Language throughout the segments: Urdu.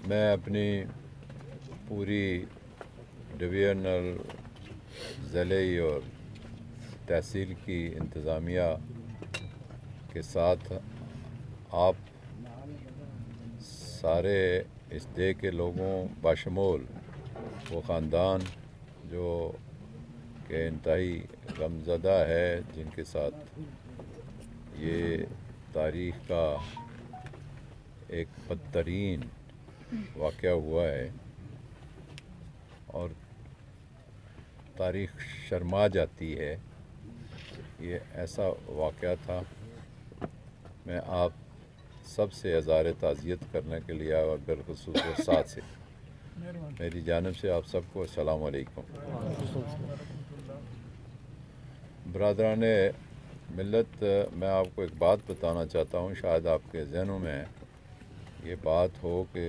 میں اپنی پوری ڈویژنل ضلعی اور تحصیل کی انتظامیہ کے ساتھ آپ سارے اس دے کے لوگوں بشمول وہ خاندان جو کہ انتہائی غمزدہ ہے، جن کے ساتھ یہ تاریخ کا ایک بدترین واقعہ ہوا ہے اور تاریخ شرما جاتی ہے، یہ ایسا واقعہ تھا۔ میں آپ سب سے اظہار تعزیت کرنے کے لیے اور بالخصوص وسعت سے میری جانب سے آپ سب کو السلام علیکم۔ برادران ملت، میں آپ کو ایک بات بتانا چاہتا ہوں، شاید آپ کے ذہنوں میں یہ بات ہو کہ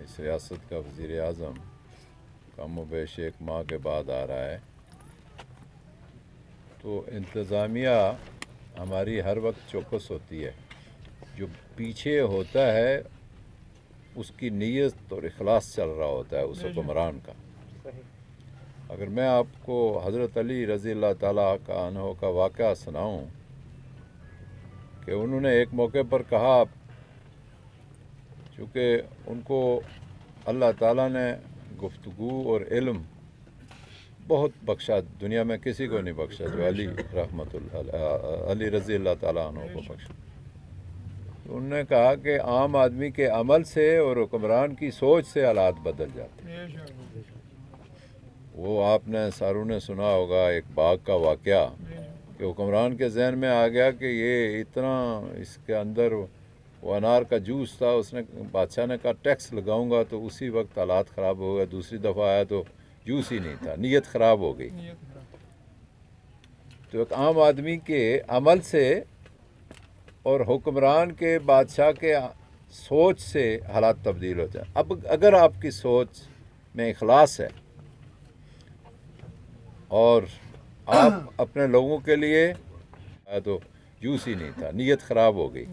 اس ریاست کا وزیر اعظم کم و بیش 1 ماہ کے بعد آ رہا ہے، تو انتظامیہ ہماری ہر وقت چوکس ہوتی ہے۔ جو پیچھے ہوتا ہے اس کی نیت اور اخلاص چل رہا ہوتا ہے اس حکمران کا۔ اگر میں آپ کو حضرت علی رضی اللہ تعالیٰ عنہ کا واقعہ سناؤں کہ انہوں نے ایک موقع پر کہا، چونکہ ان کو اللہ تعالیٰ نے گفتگو اور علم بہت بخشا، دنیا میں کسی کو نہیں بخشا جو علی رضی اللہ تعالیٰ عنہ کو بخشا۔ انہوں نے کہا کہ عام آدمی کے عمل سے اور حکمران کی سوچ سے حالات بدل جاتے ہیں۔ وہ آپ نے ساروں نے سنا ہوگا ایک باغ کا واقعہ کہ حکمران کے ذہن میں آ گیا کہ یہ اتنا اس کے اندر وہ انار کا جوس تھا، اس نے بادشاہ نے کہا ٹیکس لگاؤں گا، تو اسی وقت حالات خراب ہو گئے۔ دوسری دفعہ آیا تو جوس ہی نہیں تھا، نیت خراب ہو گئی۔ تو ایک عام آدمی کے عمل سے اور حکمران کے بادشاہ کے سوچ سے حالات تبدیل ہو جائیں۔ اب اگر آپ کی سوچ میں اخلاص ہے اور آپ اپنے لوگوں کے لیے تو جوس ہی نہیں تھا، نیت خراب ہو گئی،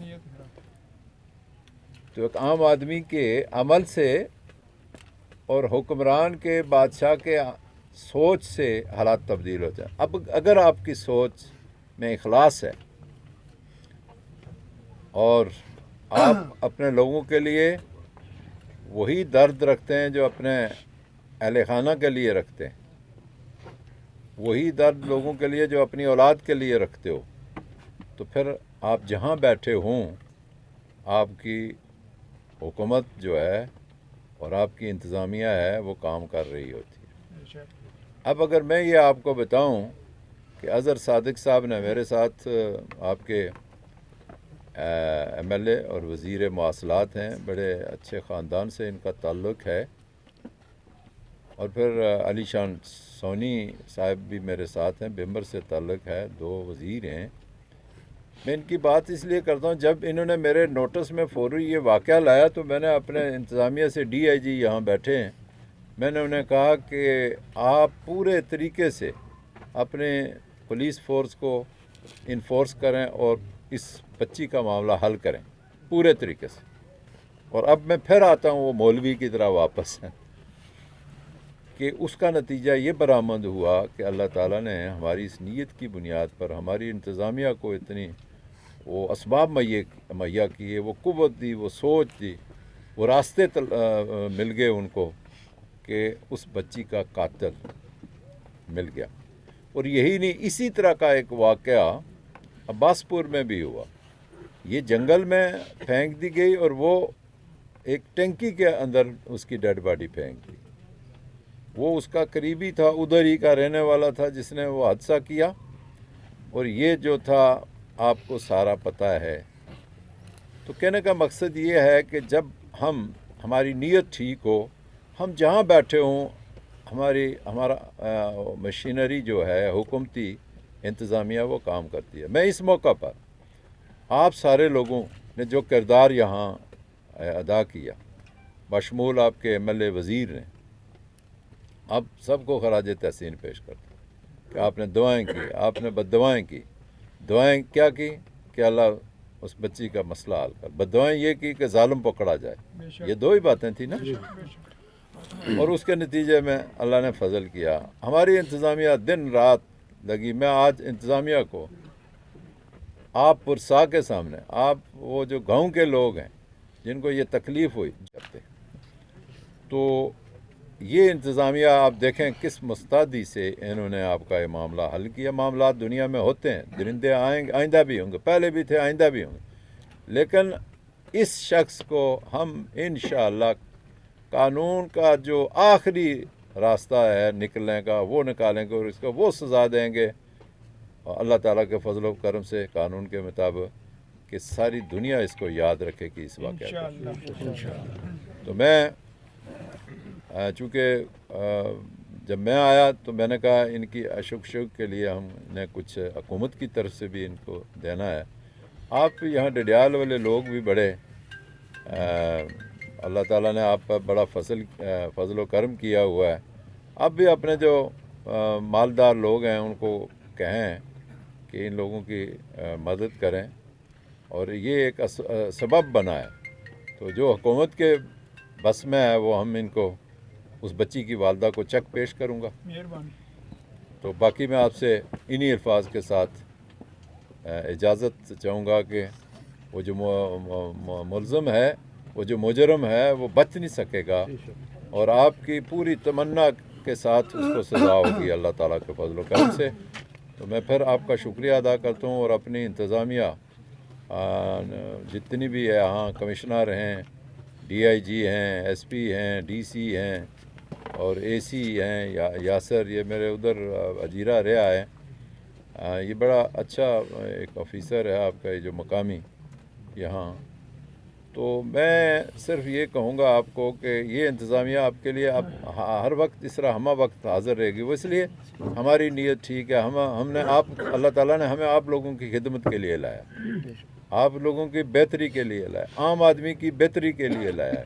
تو ایک عام آدمی کے عمل سے اور حکمران کے بادشاہ کے سوچ سے حالات تبدیل ہو جائیں۔ اب اگر آپ کی سوچ میں اخلاص ہے اور آپ اپنے لوگوں کے لیے وہی درد رکھتے ہیں جو اپنے اہل خانہ کے لیے رکھتے ہیں، وہی درد لوگوں کے لیے جو اپنی اولاد کے لیے رکھتے ہو، تو پھر آپ جہاں بیٹھے ہوں آپ کی حکومت جو ہے اور آپ کی انتظامیہ ہے وہ کام کر رہی ہوتی ہے۔ اب اگر میں یہ آپ کو بتاؤں کہ اظہر صادق صاحب نے میرے ساتھ، آپ کے ایم ایل اے اور وزیر مواصلات ہیں، بڑے اچھے خاندان سے ان کا تعلق ہے، اور پھر علی شان سونی صاحب بھی میرے ساتھ ہیں، بمبر سے تعلق ہے، 2 وزیر ہیں۔ میں ان کی بات اس لیے کرتا ہوں، جب انہوں نے میرے نوٹس میں فوری یہ واقعہ لایا تو میں نے اپنے انتظامیہ سے ڈی آئی جی یہاں بیٹھے ہیں، میں نے انہیں کہا کہ آپ پورے طریقے سے اپنے پولیس فورس کو انفورس کریں اور اس بچی کا معاملہ حل کریں پورے طریقے سے۔ اور اب میں پھر آتا ہوں وہ مولوی کی طرح واپس کہ اس کا نتیجہ یہ برآمد ہوا کہ اللہ تعالیٰ نے ہماری اس نیت کی بنیاد پر ہماری انتظامیہ کو اتنی وہ اسباب مہیا کیے، وہ قوت دی، وہ سوچ دی، وہ راستے مل گئے ان کو کہ اس بچی کا قاتل مل گیا۔ اور یہی نہیں، اسی طرح کا ایک واقعہ عباس پور میں بھی ہوا، یہ جنگل میں پھینک دی گئی اور وہ ایک ٹینکی کے اندر اس کی ڈیڈ باڈی پھینک دی۔ وہ اس کا قریبی تھا، ادھر ہی کا رہنے والا تھا جس نے وہ حادثہ کیا، اور یہ جو تھا آپ کو سارا پتہ ہے۔ تو کہنے کا مقصد یہ ہے کہ جب ہماری نیت ٹھیک ہو، ہم جہاں بیٹھے ہوں ہمارا مشینری جو ہے حکومتی انتظامیہ وہ کام کرتی ہے۔ میں اس موقع پر آپ سارے لوگوں نے جو کردار یہاں ادا کیا، بشمول آپ کے ایم ایل اے وزیر نے، آپ سب کو خراج تحسین پیش کرتا ہوں کہ آپ نے دعائیں کی، آپ نے بد دعائیں کی، دعائیں کیا کی کہ اللہ اس بچی کا مسئلہ حل کر، بددعائیں یہ کی کہ ظالم پکڑا جائے، یہ دو ہی باتیں تھیں نا۔ اور اس کے نتیجے میں اللہ نے فضل کیا، ہماری انتظامیہ دن رات لگی۔ میں آج انتظامیہ کو آپ پرسا کے سامنے، آپ وہ جو گاؤں کے لوگ ہیں جن کو یہ تکلیف ہوئی کرتے، تو یہ انتظامیہ آپ دیکھیں کس مستعدی سے انہوں نے آپ کا یہ معاملہ حل کیا۔ معاملات دنیا میں ہوتے ہیں، درندے آئندہ بھی ہوں گے، پہلے بھی تھے، آئندہ بھی ہوں گے، لیکن اس شخص کو ہم انشاءاللہ قانون کا جو آخری راستہ ہے نکلنے کا وہ نکالیں گے اور اس کو وہ سزا دیں گے، اور اللہ تعالیٰ کے فضل و کرم سے قانون کے مطابق کہ ساری دنیا اس کو یاد رکھے کہ اس واقعہ کو۔ تو میں چونکہ جب میں آیا تو میں نے کہا ان کی اشک کے لیے ہم نے کچھ حکومت کی طرف سے بھی ان کو دینا ہے۔ آپ یہاں ڈڈیال والے لوگ بھی بڑے اللہ تعالیٰ نے آپ پر بڑا فضل و کرم کیا ہوا ہے، آپ بھی اپنے جو مالدار لوگ ہیں ان کو کہیں کہ ان لوگوں کی مدد کریں، اور یہ ایک سبب بنا ہے، تو جو حکومت کے بس میں ہے وہ ہم ان کو اس بچی کی والدہ کو چیک پیش کروں گا۔ تو باقی میں آپ سے انہی الفاظ کے ساتھ اجازت چاہوں گا کہ وہ جو ملزم ہے، وہ جو مجرم ہے وہ بچ نہیں سکے گا، اور آپ کی پوری تمنا کے ساتھ اس کو سزا ہوگی اللہ تعالیٰ کے فضل و کرم سے۔ تو میں پھر آپ کا شکریہ ادا کرتا ہوں، اور اپنی انتظامیہ جتنی بھی ہے، یہاں کمشنر ہیں، ڈی آئی جی ہیں، ایس پی ہیں، ڈی سی ہیں اور اے سی ہیں، یاسر یہ میرے ادھر اجیرہ رہا ہے، یہ بڑا اچھا ایک آفیسر ہے آپ کا یہ جو مقامی یہاں۔ تو میں صرف یہ کہوں گا آپ کو کہ یہ انتظامیہ آپ کے لیے اب ہر وقت اس طرح ہمہ وقت حاضر رہے گی، وہ اس لیے ہماری نیت ٹھیک ہے، ہم نے اللہ تعالیٰ نے ہمیں آپ لوگوں کی خدمت کے لیے لایا، آپ لوگوں کی بہتری کے لیے لایا، عام آدمی کی بہتری کے لیے لایا ہے۔